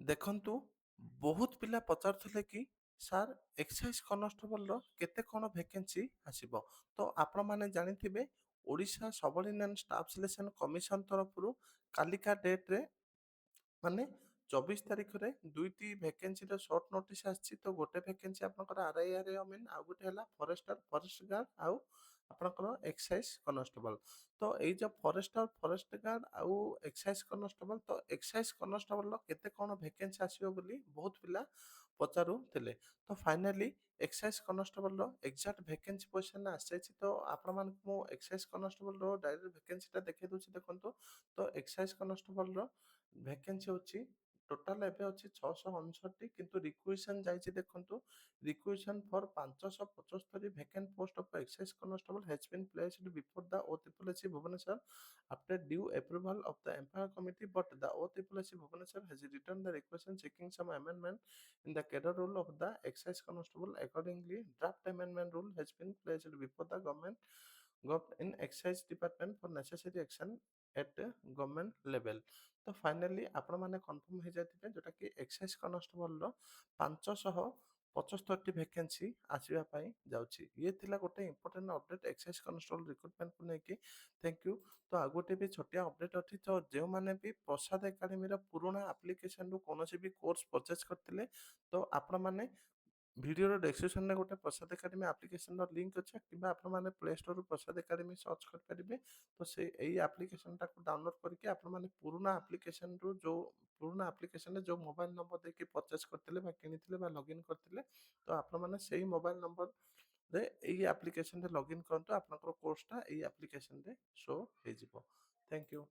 ଦେଖନ୍ତୁ, ବହୁତ ପିଲା ପଚାରୁଥିଲେ କି ସାର୍ ଏକ୍ସାଇଜ କନଷ୍ଟେବଲର କେତେ କ'ଣ ଭେକେନ୍ସି ଆସିବ? ତ ଆପଣମାନେ ଜାଣିଥିବେ Odisha subordinate staff selection commission ତରଫରୁ କାଲିକା ଡେଟ୍‌ରେ ମାନେ 24 ତାରିଖରେ ଦୁଇଟି ଭେକେନ୍ସିର ସର୍ଟ ନୋଟିସ୍ ଆସିଛି। ତ ଗୋଟେ ଭେକେନ୍ସି ଆପଣଙ୍କର ଆର୍ଆଇଆର୍ଏଏମ୍ ଆଉ ଗୋଟେ ହେଲା ଫରେଷ୍ଟର ଫରେଷ୍ଟ ଗାର୍ଡ ଆଉ ଆପଣଙ୍କର ଏକ୍ସାଇଜ କନଷ୍ଟେବଲ। ତ ଏଇ ଯୋଉ ଫରେଷ୍ଟର ଫରେଷ୍ଟ ଗାର୍ଡ ଆଉ ଏକ୍ସାଇଜ କନଷ୍ଟେବଲ, ତ ଏକ୍ସାଇଜ କନଷ୍ଟେବଲର କେତେ କ'ଣ ଭେକେନ୍ସି ଆସିବ ବୋଲି ବହୁତ ପିଲା ପଚାରୁଥିଲେ। ତ ଫାଇନାଲି ଏକ୍ସାଇଜ କନଷ୍ଟେବଲର ଏକ୍ସାକ୍ଟ ଭେକେନ୍ସି ପୋଜିସନ ଆସିଯାଇଛି। ତ ଆପଣମାନଙ୍କୁ ମୁଁ ଏକ୍ସାଇଜ କନଷ୍ଟେବଲର ଡାଇରେକ୍ଟ ଭେକେନ୍ସିଟା ଦେଖେଇ ଦଉଛି, ଦେଖନ୍ତୁ। ତ ଏକ୍ସାଇଜ କନଷ୍ଟେବଲର ଭେକେନ୍ସି ଅଛି ଟୋଟାଲ ଏବେ ଅଛି 659, କିନ୍ତୁ ରିକ୍ୱେଜିସନ ଯାଇଛି ଦେଖନ୍ତୁ। ରିକ୍ୱେଜିସନ ଫର 575 vacant post of excise constable hedge bin placed before the OSSC Bhubaneswar after due approval of the employer committee, but the OSSC Bhubaneswar has returned the request seeking some amendment in the cadre rule of the excise constable. Accordingly, draft amendment rule has been placed before the government in excise department for necessary action at government level. ତ finally ଆପଣମାନେ confirm ହେଇଯାଇଥିବେ ଯେଉଁଟାକି excise କନଷ୍ଟେବଲର 575ଟି vacancy ଆସିବା ପାଇଁ ଯାଉଛି। ଇଏ ଥିଲା ଗୋଟେ important update excise constable ରିକ୍ରୁଟମେଣ୍ଟକୁ ନେଇକି। Thank you. ତ ଆଉ ଗୋଟେ ବି ଛୋଟିଆ ଅପଡେଟ୍ ଅଛି। ତ ଯେଉଁମାନେ ବି ପ୍ରସାଦ ଏକାଡେମୀର ପୁରୁଣା ଆପ୍ଲିକେସନରୁ କୌଣସି ବି କୋର୍ସ ପରଚେଜ କରିଥିଲେ, ତ ଆପଣମାନେ ଭିଡ଼ିଓର ଡେସ୍କ୍ରିପସନରେ ଗୋଟେ ପ୍ରସାଦ ଏକାଡେମୀ ଆପ୍ଲିକେସନର ଲିଙ୍କ ଅଛି, କିମ୍ବା ଆପଣମାନେ ପ୍ଲେ ଷ୍ଟୋରରୁ ପ୍ରସାଦ ଏକାଡେମୀ ସର୍ଚ୍ଚ କରିପାରିବେ। ତ ଏଇ ଆପ୍ଲିକେସନଟାକୁ ଡାଉନଲୋଡ୍ କରିକି ଆପଣମାନେ ପୁରୁଣା ଆପ୍ଲିକେସନରେ ଯେଉଁ ମୋବାଇଲ ନମ୍ବର ଦେଇକି ପରଚେଜ କରିଥିଲେ ବା କିଣିଥିଲେ ବା ଲଗ୍ଇନ୍ କରିଥିଲେ, ତ ଆପଣମାନେ ସେଇ ମୋବାଇଲ ନମ୍ବରରେ ଏଇ ଆପ୍ଲିକେସନରେ ଲଗ୍ଇନ୍ କରନ୍ତୁ। ଆପଣଙ୍କର କୋର୍ସଟା ଏଇ ଆପ୍ଲିକେସନରେ ଶୋ ହେଇଯିବ। Thank you.